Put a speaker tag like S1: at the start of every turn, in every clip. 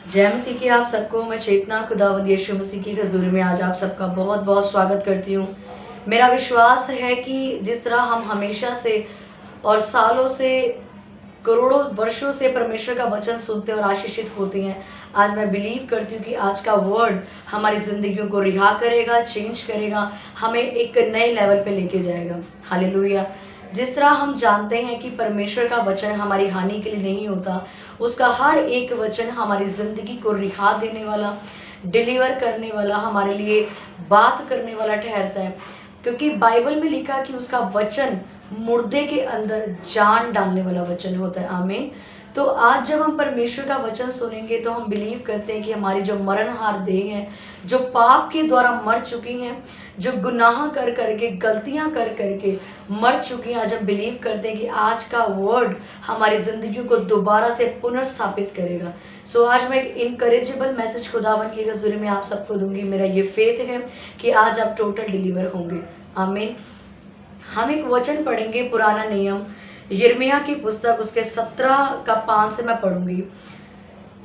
S1: जय मसीह की आप सबको। मैं चेतना खुदावंद यीशु मसीह की हजूरी में आज आप सबका बहुत बहुत स्वागत करती हूँ। मेरा विश्वास है कि जिस तरह हम हमेशा से और सालों से करोड़ों वर्षों से परमेश्वर का वचन सुनते और आशीषित होते हैं, आज मैं बिलीव करती हूँ कि आज का वर्ड हमारी ज़िंदगियों को रिहा करेगा, चेंज करेगा, हमें एक नए लेवल पे लेके जाएगा। हालेलुया। जिस तरह हम जानते हैं कि परमेश्वर का वचन हमारी हानि के लिए नहीं होता, उसका हर एक वचन हमारी ज़िंदगी को रिहा देने वाला, डिलीवर करने वाला, हमारे लिए बात करने वाला ठहरता है। क्योंकि बाइबल में लिखा कि उसका वचन मुर्दे के अंदर जान डालने वाला वचन होता है। आमीन। तो आज जब हम परमेश्वर का वचन सुनेंगे तो हम बिलीव करते हैं कि हमारी जो मरणहार देह है, जो पाप के द्वारा मर चुकी हैं, जो गुनाह कर करके, गलतियां कर करके मर चुकी हैं, आज हम बिलीव करते हैं कि आज का वर्ड हमारी ज़िंदगियों को दोबारा से पुनर्स्थापित करेगा। सो आज मैं एक इनकरेजेबल मैसेज खुदावन की हजूरी में आप सबको दूंगी। मेरा ये फेथ है कि आज आप टोटल डिलीवर होंगे। आमीन। हम एक वचन पढ़ेंगे, पुराना नियम यिर्मयाह की पुस्तक, उसके 17 का 5 से मैं पढ़ूंगी।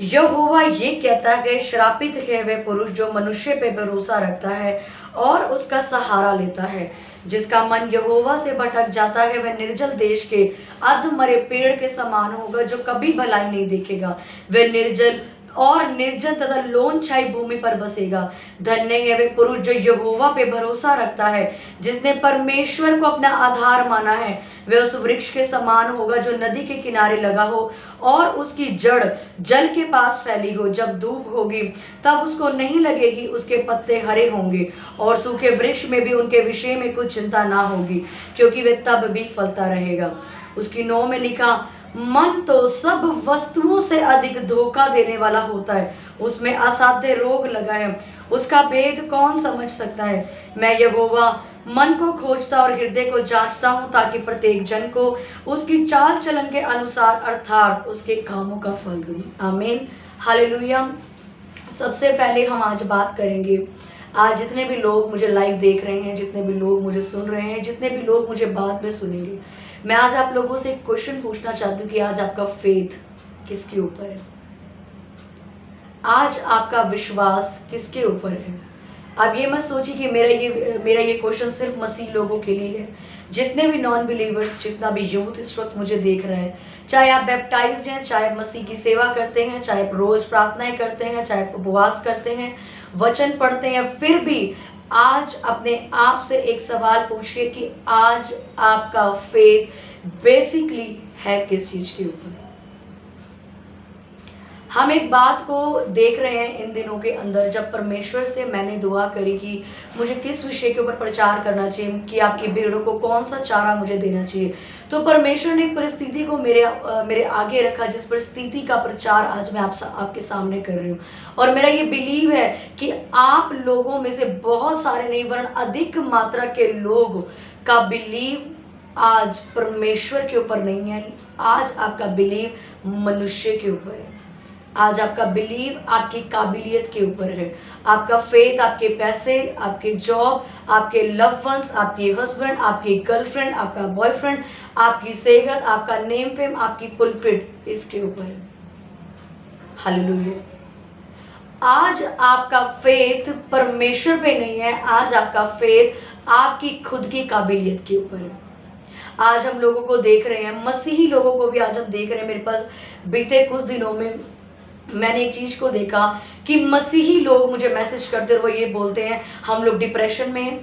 S1: यहोवा ये कहता है, श्रापित है वह पुरुष जो मनुष्य पे भरोसा रखता है और उसका सहारा लेता है। जिसका मन यहोवा से भटक जाता है वह निर्जल देश के अधमरे पेड़ के समान होगा, जो कभी भलाई नहीं देखेगा। वह निर्जल और निर्जन तथा लोन छाई भूमि पर बसेगा। धन्य है वे पुरुष जो यहोवा पे भरोसा रखता है, जिसने परमेश्वर को अपना आधार माना है। वह उस वृक्ष के समान होगा जो नदी के किनारे लगा हो और उसकी जड़ जल के पास फैली हो। जब धूप होगी तब उसको नहीं लगेगी, उसके पत्ते हरे होंगे और सूखे वृक्ष में भी उनके विषय में कुछ चिंता ना होगी, क्योंकि वे तब भी फलता रहेगा। उसकी 9 में लिखा, मन तो सब वस्तुओं से अधिक धोखा देने वाला होता है, उसमें असाध्य रोग लगा है, उसका भेद कौन समझ सकता है। मैं यहोवा मन को खोजता और हृदय को जांचता हूँ, ताकि प्रत्येक जन को उसकी चाल चलन के अनुसार अर्थात उसके कामों का फल दूँ। आमीन। हालेलुया। सबसे पहले हम आज बात करेंगे, आज जितने भी लोग मुझे लाइव देख रहे हैं, जितने भी लोग मुझे सुन रहे हैं, जितने भी लोग मुझे बाद में सुनेंगे, मैं आज आप लोगों से एक क्वेश्चन पूछना चाहती हूँ कि आज आपका फेथ किसके ऊपर है? आज आपका विश्वास किसके ऊपर है? अब ये मत सोचिए कि मेरा ये क्वेश्चन सिर्फ मसीह लोगों के लिए है। जितने भी नॉन बिलीवर्स, जितना भी यूथ इस वक्त मुझे देख रहे हैं, चाहे आप बैप्टाइज्ड हैं, चाहे आप मसीह की सेवा करते हैं, चाहे आप रोज प्रार्थनाएं करते हैं, चाहे आप उपवास करते हैं, वचन पढ़ते हैं, फिर भी आज अपने आप से एक सवाल पूछिए कि आज आपका फेथ बेसिकली है किस चीज के ऊपर? हम एक बात को देख रहे हैं इन दिनों के अंदर, जब परमेश्वर से मैंने दुआ करी कि मुझे किस विषय के ऊपर प्रचार करना चाहिए, कि आपकी भीड़ों को कौन सा चारा मुझे देना चाहिए, तो परमेश्वर ने एक परिस्थिति को मेरे आगे रखा, जिस परिस्थिति का प्रचार आज मैं आपके सामने कर रही हूँ। और मेरा ये बिलीव है कि आप लोगों में से बहुत सारे नहीं, वरन अधिक मात्रा के लोग का बिलीव आज परमेश्वर के ऊपर नहीं है। आज आपका बिलीव मनुष्य के ऊपर है। आज आपका बिलीव आपकी काबिलियत के ऊपर है। आपका फेथ आपके पैसे, आपके जॉब, आपके लव वंस, आपके हस्बैंड, आपकी गर्लफ्रेंड, आपका बॉयफ्रेंड, आपकी सेहत, आपका नेम फेम, आपकी पुलपिट, इसके ऊपर है। हालेलुया। आज आपका फेथ परमेश्वर पे नहीं है, आज आपका फेथ आपकी खुद की काबिलियत के ऊपर है। आज हम लोगों को देख रहे हैं, मसीही लोगों को भी आज हम देख रहे हैं। मेरे पास बीते कुछ दिनों में मैंने एक चीज़ को देखा कि मसीही लोग मुझे मैसेज करते और वो ये बोलते हैं, हम लोग डिप्रेशन में हैं,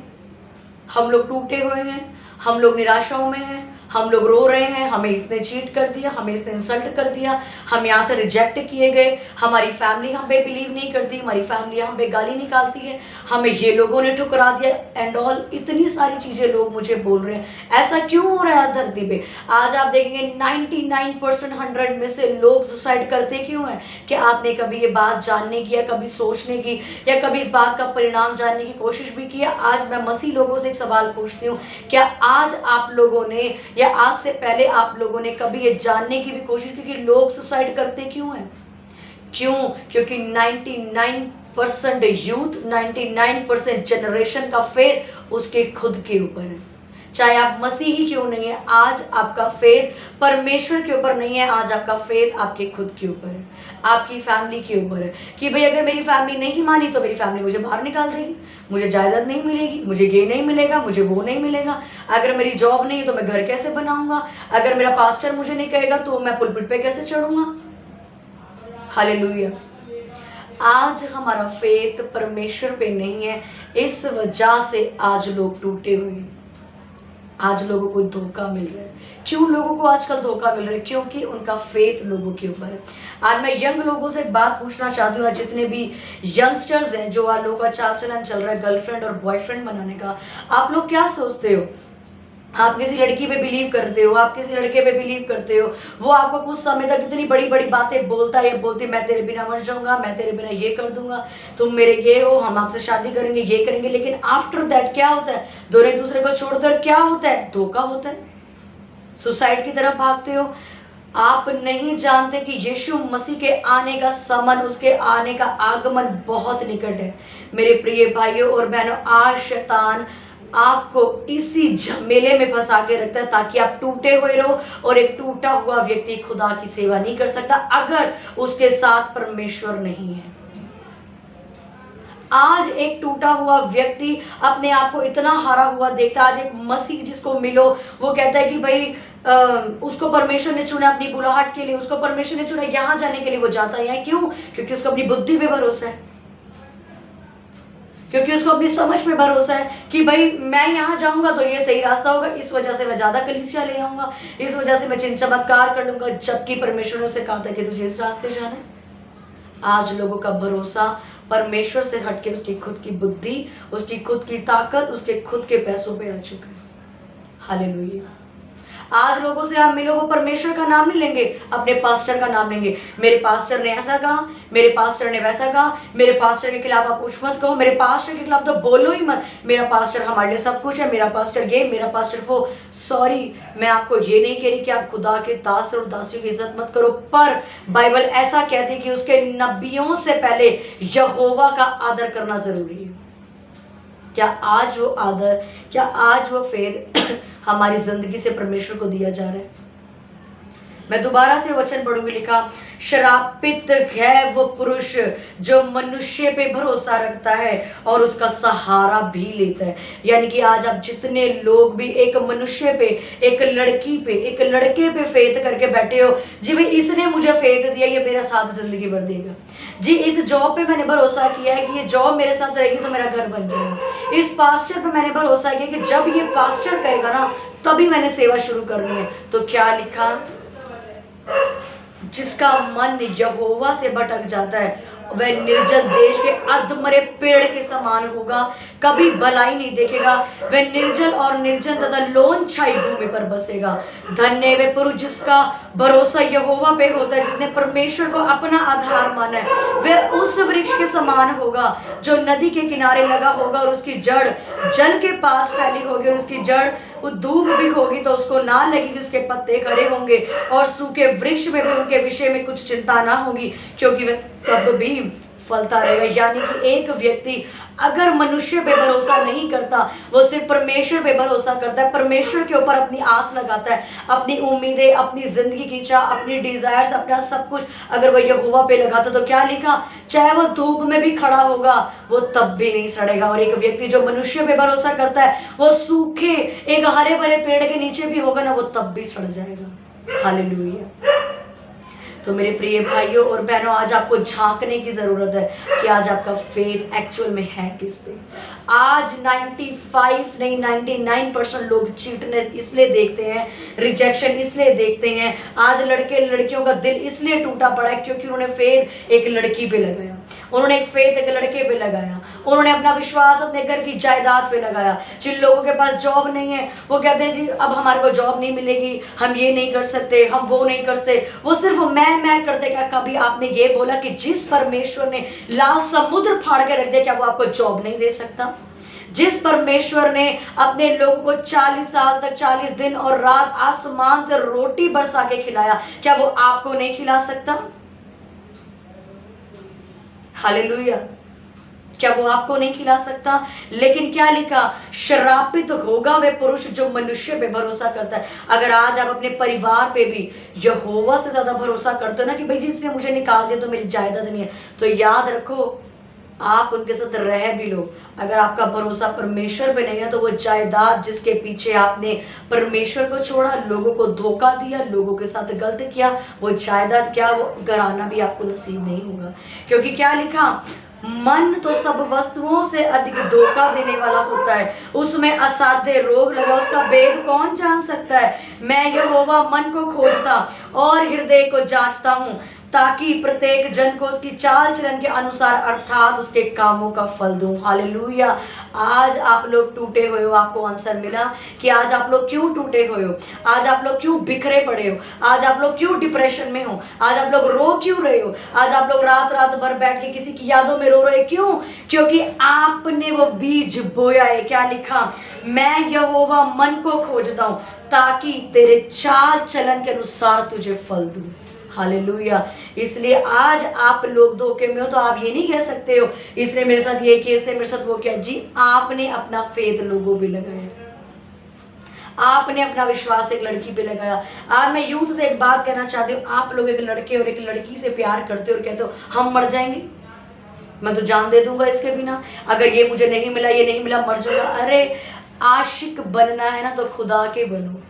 S1: हम लोग टूटे हुए हैं, हम लोग निराशाओं में हैं, हम लोग रो रहे हैं, हमें इसने चीट कर दिया, हमें इसने इंसल्ट कर दिया, हम यहाँ से रिजेक्ट किए गए, हमारी फैमिली हम पे बिलीव नहीं करती, हमारी फैमिली हम पे गाली निकालती है, हमें ये लोगों ने ठुकरा दिया एंड ऑल। इतनी सारी चीज़ें लोग मुझे बोल रहे हैं। ऐसा क्यों हो रहा है आज धरती पे? आज आप देखेंगे 99% 100 में से लोग सुसाइड करते क्यों हैं? कि आपने कभी ये बात जानने की या कभी सोचने की या कभी इस बात का परिणाम जानने की कोशिश भी किया? आज मैं मसीह लोगों से एक सवाल पूछती हूँ, क्या आज आप लोगों ने या आज से पहले आप लोगों ने कभी ये जानने की भी कोशिश की कि लोग सुसाइड करते क्यों हैं? क्यों? क्योंकि 99% यूथ, 99% जनरेशन का फेथ उसके खुद के ऊपर है। चाहे आप मसीही ही क्यों नहीं है, आज आपका फेथ परमेश्वर के ऊपर नहीं है, आज आपका फेथ आपके खुद के ऊपर है, आपकी फैमिली के ऊपर है कि भाई अगर मेरी फैमिली नहीं मानी तो मेरी फैमिली मुझे बाहर निकाल देगी, मुझे जायदाद नहीं मिलेगी, मुझे ये नहीं मिलेगा, मुझे वो नहीं मिलेगा, अगर मेरी जॉब नहीं है तो मैं घर कैसे बनाऊंगा, अगर मेरा पास्टर मुझे नहीं कहेगा तो मैं पुलपिट पे कैसे चढ़ूंगा। हालेलुया। आज हमारा फेथ परमेश्वर पे नहीं है, इस वजह से आज लोग टूटे हुए हैं, आज लोगों को धोखा मिल रहा है। क्यों लोगों को आजकल धोखा मिल रहा है? क्योंकि उनका फेथ लोगों के ऊपर है। आज मैं यंग लोगों से एक बात पूछना चाहती हूँ, जितने भी यंगस्टर्स हैं, जो आज लोगों का चाल चलन चल रहा है गर्लफ्रेंड और बॉयफ्रेंड बनाने का, आप लोग क्या सोचते हो? आप किसी लड़की पे बिलीव करते हो, आप किसी लड़के पे बिलीव करते हो, वो आपको कुछ समय तक इतनी बड़ी बड़ी बातें बोलता है, बोलती मैं तेरे बिना मर जाऊंगा, मैं तेरे बिना ये कर दूंगा, तुम मेरे ये हो, हम आपसे शादी करेंगे, ये करेंगे, लेकिन आफ्टर दैट क्या होता है? दोनों एक दूसरे को छोड़कर क्या होता है? धोखा होता है, सुसाइड की तरफ भागते हो। आप नहीं जानते कि यीशु मसीह के आने का समय, उसके आने का आगमन बहुत निकट है। मेरे प्रिय भाइयों और बहनों, आज शैतान आपको इसी झमेले में फंसा के रखता है ताकि आप टूटे हुए रहो, और एक टूटा हुआ व्यक्ति खुदा की सेवा नहीं कर सकता अगर उसके साथ परमेश्वर नहीं है। आज एक टूटा हुआ व्यक्ति अपने आप को इतना हारा हुआ देखता है। आज एक मसीह जिसको मिलो, वो कहता है कि भाई उसको परमेश्वर ने चुना अपनी बुलाहट के लिए, उसको परमेश्वर ने चुना यहाँ जाने के लिए, वो जाता है। क्यों? क्योंकि उसको अपनी बुद्धि पे भरोसा है, क्योंकि उसको अपनी समझ में भरोसा है कि भाई मैं यहाँ जाऊंगा तो ये सही रास्ता होगा, इस वजह से मैं ज्यादा कलीसिया ले आऊंगा, इस वजह से मैं चिन्ह चमत्कार कर लूंगा, जबकि परमेश्वर ने उसे कहा था कि तुझे इस रास्ते जाना है। आज लोगों का भरोसा परमेश्वर से हटके उसकी खुद की बुद्धि, उसकी खुद की ताकत, उसके खुद के पैसों पे आ चुका है। हालेलुया। आज लोगों से आप मिलो, वो परमेश्वर का नाम नहीं लेंगे, अपने पास्टर का नाम लेंगे। मेरे पास्टर ने ऐसा कहा, मेरे पास्टर ने वैसा कहा, मेरे पास्टर के खिलाफ आप कुछ मत कहो, मेरे पास्टर के खिलाफ तो बोलो ही मत, मेरा पास्टर हमारे लिए सब कुछ है, मेरा पास्टर ये, मेरा पास्टर वो। सॉरी, मैं आपको ये नहीं कह रही कि आप खुदा के दास और दासियों की इज्जत मत करो, पर बाइबल ऐसा कहती है कि उसके नबियों से पहले यहोवा का आदर करना जरूरी है। क्या आज वो आदर, क्या आज वो फेथ हमारी जिंदगी से परमेश्वर को दिया जा रहा है? मैं दोबारा से वचन पढ़ूंगी, लिखा, श्रापित है वो पुरुष जो मनुष्य पे भरोसा रखता है और उसका सहारा भी लेता है। यानी कि आज आप जितने लोग भी एक मनुष्य पे, एक लड़की पे, एक लड़के पे फेथ करके बैठे हो, जी भाई इसने मुझे फेथ दिया, ये मेरा साथ जिंदगी भर देगा, जी इस जॉब पे मैंने भरोसा किया है कि ये जॉब मेरे साथ रहेगी तो मेरा घर बन जाएगा, इस पास्टर पे मैंने भरोसा किया कि जब ये पास्टर कहेगा ना तभी मैंने सेवा शुरू करनी है। तो क्या लिखा? जिसका मन यहोवा से भटक जाता है वह निर्जल देश के अधमरे पेड़ के समान होगा, कभी भलाई नहीं देखेगा, वह निर्जल और निर्जन तथा लोन छाई भूमि पर बसेगा। धन्य वे पुरुष जिसका भरोसा यहोवा पे होता है, जिसने परमेश्वर को अपना आधार माना है, वह उस वृक्ष के समान होगा जो नदी के किनारे लगा होगा और उसकी जड़ जल के पास फैली होगी, और उसकी जड़ धूप भी होगी तो उसको ना लगेगी, उसके पत्ते हरे होंगे और सूखे वृक्ष में भी उनके विषय में कुछ चिंता ना होगी, क्योंकि वह तब भी फलता रहेगा। यानी कि एक व्यक्ति अगर मनुष्य पे भरोसा नहीं करता, वो सिर्फ परमेश्वर पे भरोसा करता है, परमेश्वर के ऊपर अपनी आस लगाता है, अपनी उम्मीदें, अपनी जिंदगी की इच्छा, अपनी डिजायर्स, अपना सब कुछ अगर वो यहोवा पे लगाता, तो क्या लिखा? चाहे वो धूप में भी खड़ा होगा वो तब भी नहीं सड़ेगा। और एक व्यक्ति जो मनुष्य पे भरोसा करता है, वो सूखे एक हरे भरे पेड़ के नीचे भी होगा ना, वो तब भी सड़ जाएगा। हालेलुया। तो मेरे प्रिय भाइयों और बहनों, आज आपको झांकने की जरूरत है कि आज आपका फेथ एक्चुअल में है किस पे। आज 95 नहीं 99% लोग चीटनेस इसलिए देखते हैं, रिजेक्शन इसलिए देखते हैं, आज लड़के लड़कियों का दिल इसलिए टूटा पड़ा है क्योंकि उन्होंने फेथ एक लड़की पे लगाया, उन्होंने एक फेथ एक लड़के पे लगाया, उन्होंने अपना विश्वास अपने घर की जायदाद पे लगाया। जिन लोगों के पास जॉब नहीं है वो कहते हैं जी अब हमारे को जॉब नहीं मिलेगी, हम ये नहीं कर सकते, हम वो नहीं कर सकते, वो सिर्फ मैं करते। क्या कभी आपने ये बोला कि जिस परमेश्वर ने लाल समुद्र फाड़ के रख दिया, क्या वो आपको जॉब नहीं दे सकता? जिस परमेश्वर ने अपने लोगों को 40 साल तक 40 दिन और रात आसमान से रोटी बरसा के खिलाया, क्या वो आपको नहीं खिला सकता? हालेलुया। क्या वो आपको नहीं खिला सकता? लेकिन क्या लिखा, श्रापित होगा वह पुरुष जो मनुष्य पे भरोसा करता है। अगर आज आप अपने परिवार पे भी यहोवा से ज्यादा भरोसा करते हो ना कि भाई जिसने मुझे निकाल दिया तो मेरी जायदाद नहीं है, तो याद रखो आप उनके साथ रह भी लो, अगर आपका भरोसा परमेश्वर पे नहीं है तो वो जायदाद जिसके पीछे आपने परमेश्वर को छोड़ा, लोगों को धोखा दिया, लोगों के साथ गलत किया, वो जायदाद क्या, वो घराना भी आपको नसीब नहीं होगा। क्योंकि क्या लिखा, मन तो सब वस्तुओं से अधिक धोखा देने वाला होता है, उसमें असाध्य रोग लगा, उसका भेद कौन जान सकता है। मैं यहोवा मन को खोजता और हृदय को जांचता हूँ, ताकि प्रत्येक जन को उसकी चाल चलन के अनुसार अर्थात उसके कामों का फल दूं। हालेलुया। आज आप लोग टूटे हुए हो, आपको आंसर मिला कि आज आप लोग क्यों टूटे हुए हो, आज आप लोग क्यों बिखरे पड़े हो, आज आप लोग क्यों डिप्रेशन में हो, आज आप लोग रो क्यों रहे हो, आज आप लोग रात रात भर बैठ के किसी की यादों में रो रहे, क्यों? क्योंकि आपने वो बीज बोया है। क्या लिखा, मैं यहोवा मन को खोजता हूं ताकि तेरे चाल चलन के अनुसार तुझे फल दूं। हालेलुया। इसलिए आज आप लोग धोखे में हो तो आप ये नहीं कह सकते हो इसने मेरे साथ ये किया, इसने मेरे साथ वो किया। जी, आपने अपना फेथ लोगों पे लगाया, आपने अपना विश्वास एक लड़की पे लगाया। आज मैं यूथ से एक बात कहना चाहती हूँ, आप लोग एक लड़के और एक लड़की से प्यार करते हो और कहते हो हम मर जाएंगे, मैं तो जान दे दूंगा इसके बिना, अगर ये मुझे नहीं मिला, ये नहीं मिला, मर जाऊंगा। अरे आशिक बनना है ना तो खुदा के बनो।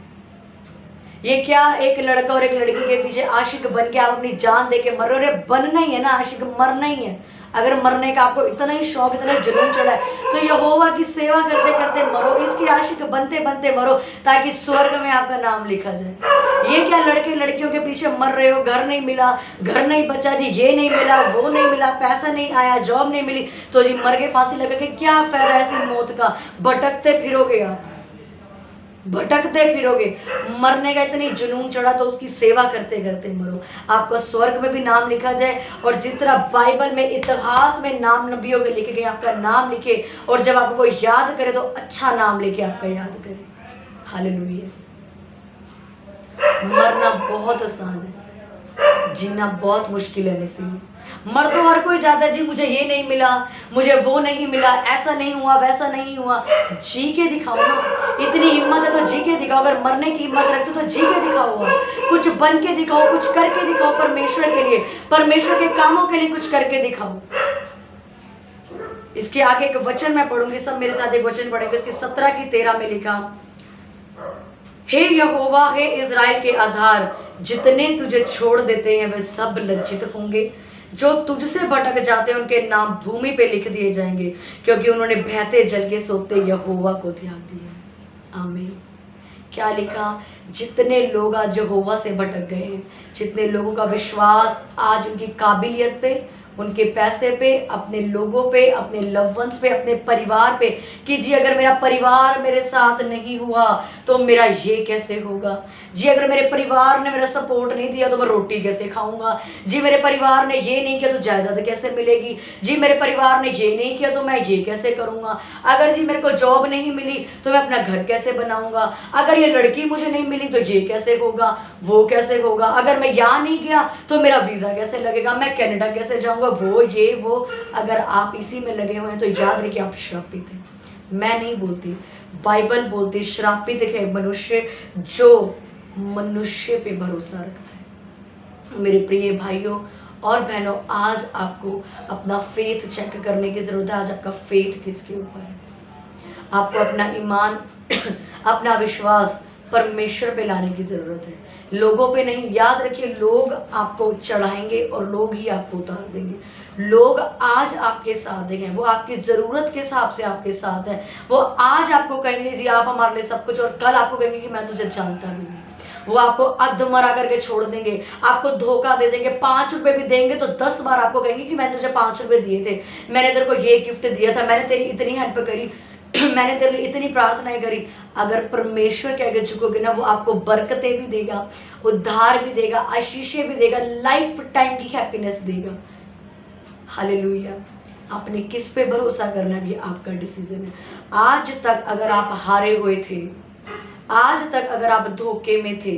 S1: ये क्या, एक लड़का और एक लड़की के पीछे आशिक बन के आप अपनी जान दे के मर रहे हो? अरे बनना ही है ना आशिक, मरना ही है। अगर मरने का आपको इतना ही शौक, इतना जुनून चढ़ा है तो यहोवा की सेवा करते करते मरो, इसके आशिक बनते बनते मरो, ताकि स्वर्ग में आपका नाम लिखा जाए। ये क्या लड़के लड़कियों के पीछे मर रहे हो, घर नहीं मिला, घर नहीं बचा जी, ये नहीं मिला, वो नहीं मिला, पैसा नहीं आया, जॉब नहीं मिली, तो जी मर के फांसी लगा के क्या फायदा ऐसी मौत का? भटकते फिरोगे आप, भटकते फिरोगे। मरने का इतनी जुनून चढ़ा तो उसकी सेवा करते करते मरो, आपका स्वर्ग में भी नाम लिखा जाए। और जिस तरह बाइबल में, इतिहास में नाम नबियों के लिखे गए, आपका नाम लिखे, और जब आपको याद करे तो अच्छा नाम लेके आपका याद करे। हालेलुया। मरना बहुत आसान है, जीना बहुत मुश्किल है। मिसिंग मर तो हर कोई जाता है, जी मुझे ये नहीं मिला, मुझे वो नहीं मिला, ऐसा नहीं हुआ, वैसा नहीं हुआ। जी के दिखाओ ना, इतनी हिम्मत है तो जी के दिखाओ। अगर मरने की हिम्मत रखते हो तो जी के दिखाओ, कुछ बन के दिखाओ, कुछ करके दिखाओ परमेश्वर के लिए, परमेश्वर के कामों के लिए कुछ करके दिखाओ। इसके आगे एक वचन मैं पढ़ूंगी, सब मेरे साथ एक वचन पढ़ेंगे, उसके 17 की 13 में लिखा, हे यहोवा, हे इज़राइल के आधार, जितने तुझे छोड़ देते हैं वे सब लज्जित होंगे, जो तुझसे भटक जाते हैं उनके नाम भूमि पे लिख दिए जाएंगे, क्योंकि उन्होंने बहते जल के सोते यहोवा को त्याग दिया। आमीन। क्या लिखा, जितने लोग आज यहोवा से भटक गए हैं, जितने लोगों का विश्वास आज उनकी काबिलियत पे, उनके पैसे पे, अपने लोगों पे, अपने लव वंस पे, अपने परिवार पे, कि जी अगर मेरा परिवार मेरे साथ नहीं हुआ तो मेरा ये कैसे होगा, जी अगर मेरे परिवार ने मेरा सपोर्ट नहीं दिया तो मैं रोटी कैसे खाऊंगा, जी मेरे परिवार ने ये नहीं किया तो जायदाद कैसे मिलेगी, जी मेरे परिवार ने ये नहीं किया तो मैं ये कैसे करूंगा, अगर जी मेरे को जॉब नहीं मिली तो मैं अपना घर कैसे बनाऊंगा, अगर ये लड़की मुझे नहीं मिली तो ये कैसे होगा, वो कैसे होगा, अगर मैं यहाँ नहीं गया तो मेरा वीज़ा कैसे लगेगा, मैं कनाडा कैसे जाऊंगा, वो ये वो। अगर आप इसी में लगे हुए हैं तो याद रखिए आप श्रापित हैं। मैं नहीं बोलती, बाइबल बोलती, श्रापित है मनुष्य जो मनुष्य पे भरोसा रखता है। मेरे प्रिय भाइयों और बहनों, आज आपको अपना फेथ चेक करने की जरूरत है। आज आपका फेथ किसके ऊपर है? आपको अपना ईमान अपना विश्वास परमेश्वर पे लाने की ज़रूरत है, लोगों पे नहीं। याद रखिए, लोग आपको चढ़ाएंगे और लोग ही आपको उतार देंगे। लोग आज आपके साथ हैं, वो आपकी ज़रूरत के हिसाब से आपके साथ है। वो आज आपको कहेंगे जी आप हमारे लिए सब कुछ, और कल आपको कहेंगे कि मैं तुझे जानता भी नहीं। वो आपको अधमरा करके छोड़ देंगे, आपको धोखा दे देंगे। 5 रुपए भी देंगे तो 10 बार आपको कहेंगे कि मैंने तुझे 5 रुपए दिए थे, मैंने तेरे को ये गिफ्ट दिया था, मैंने तेरी इतनी हेल्प करी, मैंने तेरे लिए इतनी प्रार्थनाएं करी। अगर परमेश्वर के आगे झुकोगे ना, वो आपको बरकतें भी देगा, उद्धार भी देगा, आशीषें भी देगा, लाइफ टाइम की हैप्पीनेस देगा। हालेलुया। आपने किस पे भरोसा करना भी आपका डिसीजन है। आज तक अगर आप हारे हुए थे, आज तक अगर आप धोखे में थे,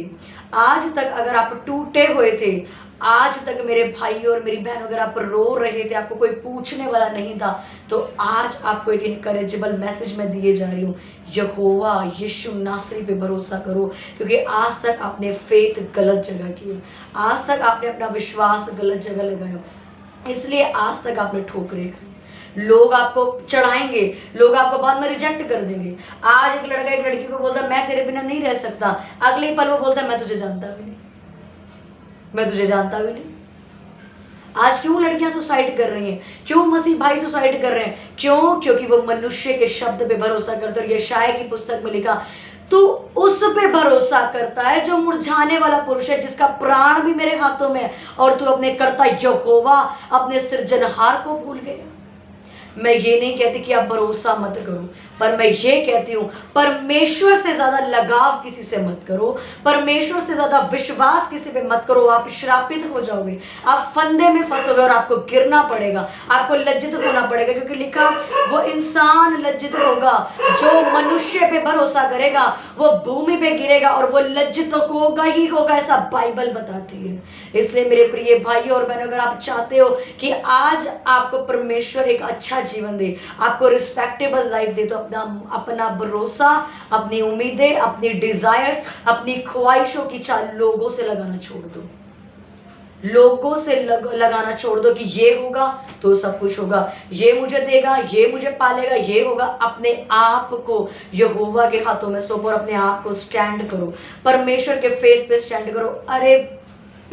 S1: आज तक अगर आप टूटे हुए थे, आज तक मेरे भाइयों और मेरी बहनों, अगर आप रो रहे थे, आपको कोई पूछने वाला नहीं था, तो आज आपको एक इनकरेजेबल मैसेज मैं दिए जा रही हूँ। यहोवा यीशु नासरी पे भरोसा करो, क्योंकि आज तक आपने फेथ गलत जगह की, आज तक आपने अपना विश्वास गलत जगह लगाया, इसलिए आज तक आपने ठोकरें खाई। लोग आपको चढ़ाएंगे, लोग आपको बाद में रिजेक्ट कर देंगे। आज एक लड़का एक लड़की को बोलता है मैं तेरे बिना नहीं रह सकता, अगले पल वो बोलता है मैं तुझे जानता भी नहीं, मैं तुझे जानता भी नहीं। आज क्यों लड़कियां सुसाइड कर रही हैं, क्यों मसीह भाई सुसाइड कर रहे हैं? क्यों? क्योंकि वो मनुष्य के शब्द पे भरोसा करते। और यशायाह की पुस्तक में लिखा, तू उस पे भरोसा करता है जो मुरझाने वाला पुरुष है, जिसका प्राण भी मेरे हाथों में है, और तू अपने कर्ता यहोवा, अपने सृजनहार को भूल गया। मैं ये नहीं कहती कि आप भरोसा मत करो, पर मैं ये कहती हूँ परमेश्वर से ज्यादा लगाव किसी से मत करो, परमेश्वर से ज्यादा विश्वास किसी पे मत करो। आप श्रापित हो जाओगे, आप फंदे में फंसोगे और आपको गिरना पड़ेगा, आपको लज्जित होना पड़ेगा। क्योंकि लिखा, वो इंसान लज्जित होगा जो मनुष्य पे भरोसा करेगा, वो भूमि पे गिरेगा और वो लज्जित होगा ही होगा, ऐसा बाइबल बताती है। इसलिए मेरे प्रिय भाइयों और बहनों, अगर आप चाहते हो कि आज आपको परमेश्वर एक अच्छा जीवन दे, आपको रिस्पेक्टेबल लाइफ दे, तो अपना भरोसा, अपनी उम्मीदें, अपनी डिजायर्स, अपनी ख्वाहिशों की चाल लोगों से लगाना छोड़ दो। लोगों से लगाना छोड़ दो कि ये होगा तो सब कुछ होगा, ये मुझे देगा, ये मुझे पालेगा, ये होगा। अपने आप को यहोवा के हाथों में सौंपो और अपने आप को स्टैंड करो, परमेश्वर के फेथ पे स्टैंड करो। अरे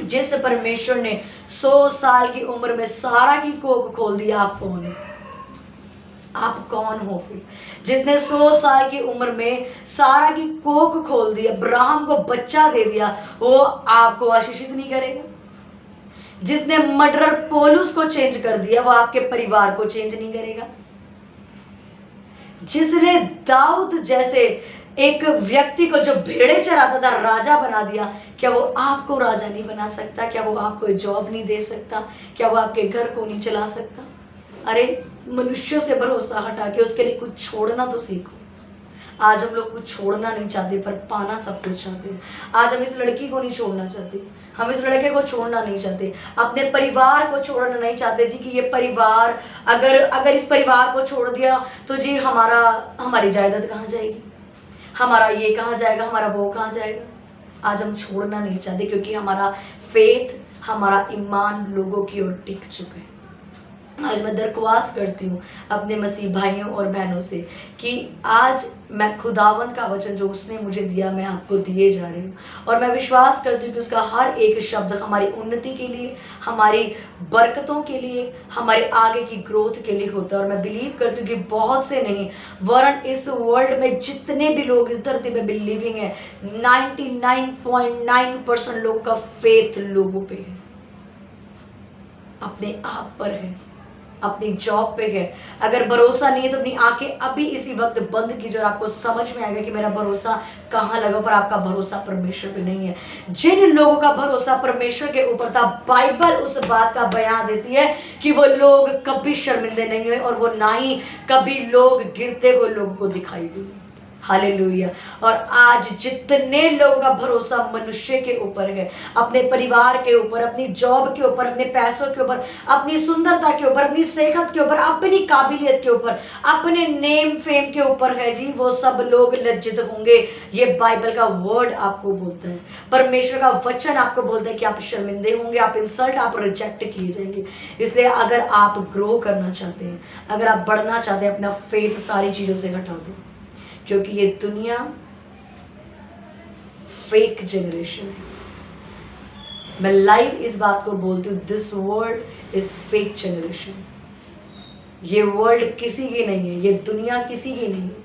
S1: जिस परमेश्वर ने 100 साल की उम्र में सारा की कोख खोल दिया, आप कौन हो? आप कौन हो फिर? जिसने 100 साल की उम्र में सारा की कोख खोल दी, अब्राहम को बच्चा दे दिया, वो आपको आशीषित नहीं करेगा? जिसने मर्डरर पौलुस को चेंज कर दिया, वो आपके परिवार को चेंज नहीं करेगा? जिसने दाऊद जैसे एक व्यक्ति को जो भेड़े चराता था राजा बना दिया, क्या वो आपको राजा नहीं बना सकता? क्या वो आपको जॉब नहीं दे सकता? क्या वो आपके घर को नहीं चला सकता? अरे मनुष्यों से भरोसा हटा के उसके लिए कुछ छोड़ना तो सीखो। आज हम लोग कुछ छोड़ना नहीं चाहते, पर पाना सब कुछ चाहते हैं। आज हम इस लड़की को नहीं छोड़ना चाहते, हम इस लड़के को छोड़ना नहीं चाहते, अपने परिवार को छोड़ना नहीं चाहते जी, कि ये परिवार अगर इस परिवार को छोड़ दिया तो जी हमारी जायदाद कहाँ जाएगी, हमारा ये कहाँ जाएगा, हमारा वो कहाँ जाएगा। आज हम छोड़ना नहीं चाहते, क्योंकि हमारा फेथ, हमारा ईमान लोगों की ओर टिक चुका है। आज मैं दरख्वास्त करती हूँ अपने मसीह भाइयों और बहनों से कि आज मैं खुदावंद का वचन जो उसने मुझे दिया, मैं आपको दिए जा रही हूँ, और मैं विश्वास करती हूँ कि उसका हर एक शब्द हमारी उन्नति के लिए, हमारी बरकतों के लिए, हमारे आगे की ग्रोथ के लिए होता है। और मैं बिलीव करती हूँ कि बहुत से नहीं, वरन इस वर्ल्ड में जितने भी लोग इस धरती पे बिलीविंग है, 99.9% लोग का फेथ लोगों पे है, अपने आप पर है, अपनी जॉब पे है। अगर भरोसा नहीं है तो अपनी आंखें अभी इसी वक्त बंद कीजिए और आपको समझ में आएगा कि मेरा भरोसा कहाँ लगा। पर आपका भरोसा परमेश्वर पे नहीं है। जिन लोगों का भरोसा परमेश्वर के ऊपर था, बाइबल उस बात का बयान देती है कि वो लोग कभी शर्मिंदे नहीं हुए और वो ना ही कभी लोग गिरते हुए लोगों को दिखाई दिए। हालेलुया। और आज जितने लोगों का भरोसा मनुष्य के ऊपर है, अपने परिवार के ऊपर, अपनी जॉब के ऊपर, अपने पैसों के ऊपर, अपनी सुंदरता के ऊपर, अपनी सेहत के ऊपर, अपनी काबिलियत के ऊपर, अपने नेम फेम के ऊपर है जी, वो सब लोग लज्जित होंगे। ये बाइबल का वर्ड आपको बोलता है, परमेश्वर का वचन आपको बोलता है कि आप शर्मिंदे होंगे, आप इंसल्ट, आप रिजेक्ट किए जाएंगे। इसलिए अगर आप ग्रो करना चाहते हैं, अगर आप बढ़ना चाहते हैं, अपना फेथ सारी चीज़ों से हटा दो, क्योंकि ये दुनिया फेक जनरेशन है। मैं लाइव इस बात को बोलती हूँ, this world is fake generation. ये वर्ल्ड किसी की नहीं है, ये दुनिया किसी की नहीं है,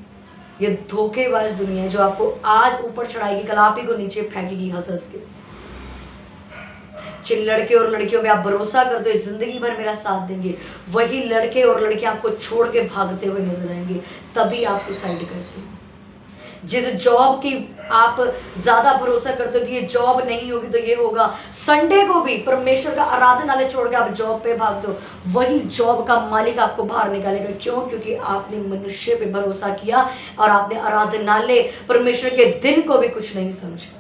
S1: ये धोखेबाज दुनिया है जो आपको आज ऊपर चढ़ाएगी, कल आप ही को नीचे फेंकेगी हंस हंस के। जिन लड़के और लड़कियों में आप भरोसा करते हो जिंदगी भर मेरा साथ देंगे, वही लड़के और लड़कियां आपको छोड़ के भागते हुए नजर आएंगे, तभी आप सुसाइड करते हो। जिस जॉब की आप ज्यादा भरोसा करते हो कि ये जॉब नहीं होगी तो ये होगा, संडे को भी परमेश्वर का आराधनालय छोड़ के आप जॉब पे भागते हो, वही जॉब का मालिक आपको बाहर निकालेगा। क्यों? क्योंकि आपने मनुष्य पे भरोसा किया और आपने आराधनालय, परमेश्वर के दिन को भी कुछ नहीं समझा।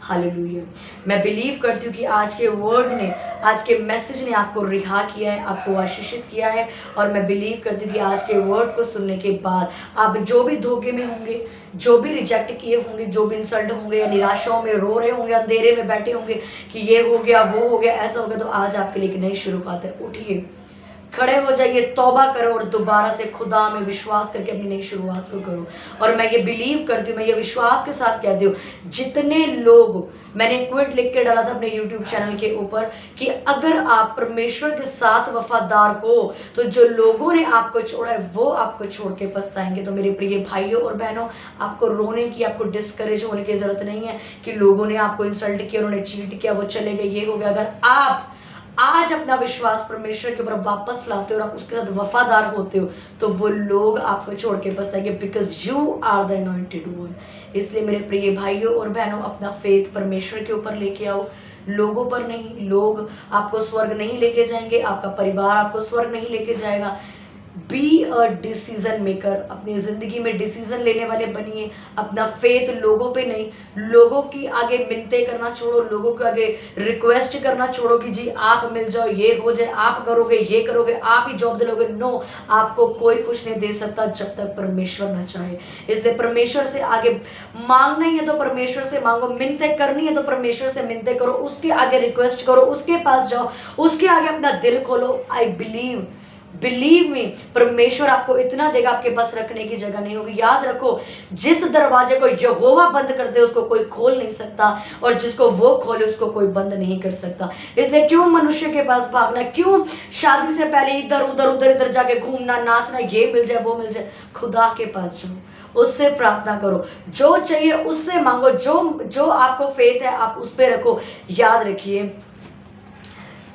S1: हालेलुया। मैं बिलीव करती हूँ कि आज के वर्ड ने, आज के मैसेज ने आपको रिहा किया है, आपको आशीषित किया है। और मैं बिलीव करती हूँ कि आज के वर्ड को सुनने के बाद आप जो भी धोखे में होंगे, जो भी रिजेक्ट किए होंगे, जो भी इंसल्ट होंगे या निराशाओं में रो रहे होंगे, अंधेरे में बैठे होंगे कि ये हो गया, वो हो गया, ऐसा हो गया, तो आज आपके लिए एक नई शुरुआत है। उठिए, खड़े हो जाइए, तौबा करो और दोबारा से खुदा में विश्वास करके अपनी नई शुरुआत को करो। और मैं ये बिलीव करती हूँ, मैं ये विश्वास के साथ कहती हूँ, जितने लोग, मैंने क्विट लिख के डाला था अपने यूट्यूब चैनल के ऊपर कि अगर आप परमेश्वर के साथ वफादार हो तो जो लोगों ने आपको छोड़ा है वो आपको छोड़ के पछताएंगे। तो मेरे प्रिय भाइयों और बहनों, आपको रोने की, आपको डिस्करेज होने की जरूरत नहीं है कि लोगों ने आपको इंसल्ट किया, उन्होंने चीट किया, वो चले गए, ये हो गया। अगर आप आज अपना विश्वास परमेश्वर के ऊपर वापस लाते हो और आप उसके साथ वफादार होते हो तो वो लोग आपको छोड़ के पछताएंगे, because you are the anointed one. इसलिए मेरे प्रिय भाइयों और बहनों, अपना फेथ परमेश्वर के ऊपर लेके आओ, लोगों पर नहीं। लोग आपको स्वर्ग नहीं लेके जाएंगे, आपका परिवार आपको स्वर्ग नहीं लेके जाएगा। बी अ डिसीजन मेकर, अपनी ज़िंदगी में डिसीजन लेने वाले बनिए। अपना फेथ लोगों पे नहीं, लोगों की आगे मिन्नतें करना छोड़ो, लोगों के आगे रिक्वेस्ट करना छोड़ो कि जी आप मिल जाओ, ये हो जाए, आप करोगे, ये करोगे, आप ही जॉब दिलोगे। नो, आपको कोई कुछ नहीं दे सकता जब तक परमेश्वर ना चाहे। इसलिए परमेश्वर से आगे मांगना ही है तो परमेश्वर से मांगो, मिन्नतें करनी है तो परमेश्वर से मिन्नतें करो, उसके आगे रिक्वेस्ट करो, उसके पास जाओ, उसके आगे अपना दिल खोलो। आई बिलीव मी, परमेश्वर आपको इतना देगा, आपके पास रखने की जगह नहीं होगी। याद रखो, जिस दरवाजे को यहोवा बंद कर दे उसको कोई खोल नहीं सकता, और जिसको वो खोले उसको कोई बंद नहीं कर सकता। इसलिए क्यों मनुष्य के पास भागना, क्यों शादी से पहले इधर उधर जाके घूमना, नाचना, ये मिल जाए, वो मिल जाए। खुदा के पास जाओ, उससे प्रार्थना करो, जो चाहिए उससे मांगो, जो आपको फेथ है आप उस पर रखो। याद रखिए,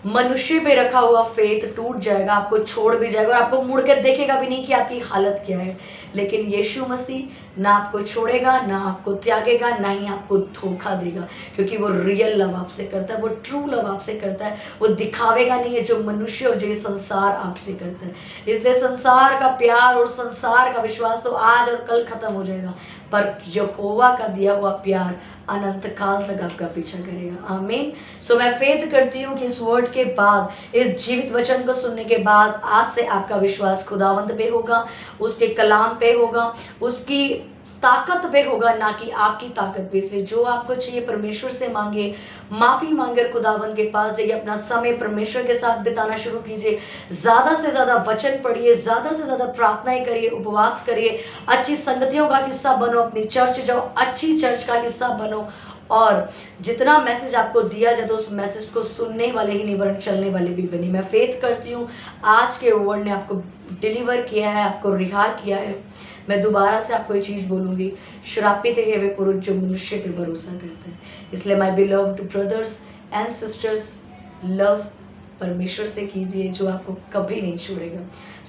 S1: मनुष्य पे रखा हुआ फेथ टूट जाएगा, आपको छोड़ भी जाएगा और आपको मुड़ के देखेगा भी नहीं कि आपकी हालत क्या है। लेकिन यीशु मसीह ना आपको छोड़ेगा, ना आपको त्यागेगा, ना ही आपको धोखा देगा, क्योंकि वो रियल लव आपसे करता है, वो ट्रू लव आपसे करता है। वो दिखावेगा नहीं है जो मनुष्य और जो ये संसार आपसे करता है। इसलिए संसार का प्यार और संसार का विश्वास तो आज और कल खत्म हो जाएगा, पर यहोवा का दिया हुआ प्यार अनंत काल तक आपका पीछा करेगा। आमीन। सो मैं फेथ करती हूँ कि इस वर्ड के बाद, इस जीवित वचन को सुनने के बाद आज से आपका विश्वास खुदावंद पे होगा, उसके कलाम पे होगा, उसकी ताकत पे होगा, ना कि आपकी ताकत पे। इसलिए जो आपको चाहिए परमेश्वर से मांगे, माफ़ी मांगे और खुदावंद के पास जाइए, अपना समय परमेश्वर के साथ बिताना शुरू कीजिए। ज़्यादा से ज़्यादा वचन पढ़िए, ज़्यादा से ज़्यादा प्रार्थनाएं करिए, उपवास करिए, अच्छी संगतियों का हिस्सा बनो, अपनी चर्च जाओ, अच्छी चर्च का हिस्सा बनो, और जितना मैसेज आपको दिया जाए तो उस मैसेज को सुनने वाले ही नहीं वरन चलने वाले भी बने। मैं फेथ करती हूँ आज के वर्ड ने आपको डिलीवर किया है, आपको रिहा किया है। मैं दोबारा से आपको ये चीज़ बोलूँगी, श्रापित है वे पुरुष जो मनुष्य पे भरोसा करते हैं। इसलिए my beloved brothers and sisters, love परमेश्वर से कीजिए जो आपको कभी नहीं छोड़ेगा।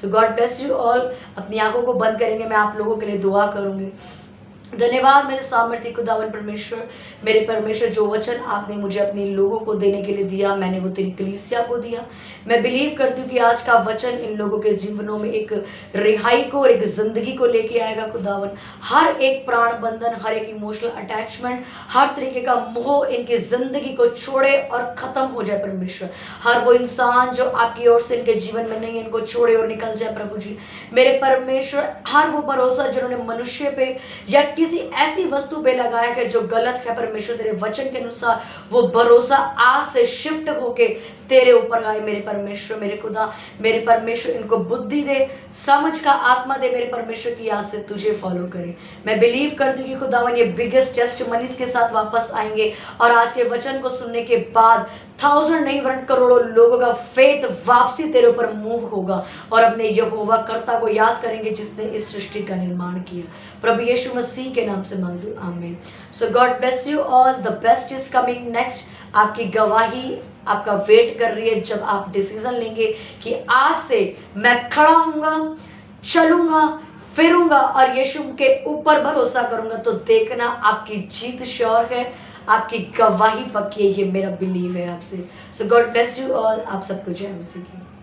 S1: सो गॉड ब्लेस यू ऑल। अपनी आंखों को बंद करेंगे, मैं आप लोगों के लिए दुआ करूँगी। धन्यवाद मेरे सामर्थ्य खुदावन परमेश्वर, मेरे परमेश्वर, जो वचन आपने मुझे अपने लोगों को देने के लिए दिया, मैंने वो तेरी कलीसिया को दिया। मैं बिलीव करती हूँ कि आज का वचन इन लोगों के जीवनों में एक रिहाई को और एक जिंदगी को लेके आएगा खुदावन। हर एक प्राण बंधन, हर एक इमोशनल अटैचमेंट, हर तरीके का मोह इनकी जिंदगी को छोड़े और खत्म हो जाए परमेश्वर। हर वो इंसान जो आपकी ओर से इनके जीवन में नहीं है, इनको छोड़े और निकल जाए प्रभु जी। मेरे परमेश्वर, हर वो भरोसा जिन्होंने मनुष्य पे या किसी ऐसी वस्तु पे लगाया है जो गलत है, परमेश्वर तेरे वचन के अनुसार वो भरोसा आज से शिफ्ट होके तेरे ऊपर आए। मेरे परमेश्वर, मेरे खुदा, मेरे परमेश्वर, इनको बुद्धि दे, समझ का आत्मा दे मेरे परमेश्वर की, आज से तुझे फॉलो करे। मैं बिलीव करती हूँ कि खुदावन ये बिगेस्ट टेस्टिमनीज के साथ वापस आएंगे और आज के वचन को सुनने के बाद 1000 नहीं वरन करोड़ों लोगों का फेथ वापसी तेरे ऊपर मूव होगा और अपने यहोवा कर्ता को याद करेंगे जिसने इस सृष्टि का निर्माण किया। प्रभु यीशु मसीह के नाम से मांग दूं, आमीन। So God bless you all, the best is coming next. आपकी गवाही आपका वेट कर रही है जब आप डिसीजन लेंगे कि आज से मैं खड़ा हूँगा, चलूँगा, फिरूंगा और यीशु के ऊपर भरोसा करूँगा, तो देखना आपकी जीत श्योर है, आपकी गवाही पक्की है। ये मेरा बिलीव है आपसे। सो गॉड ब्लेस यू ऑल। आप सबको जय मसीह की।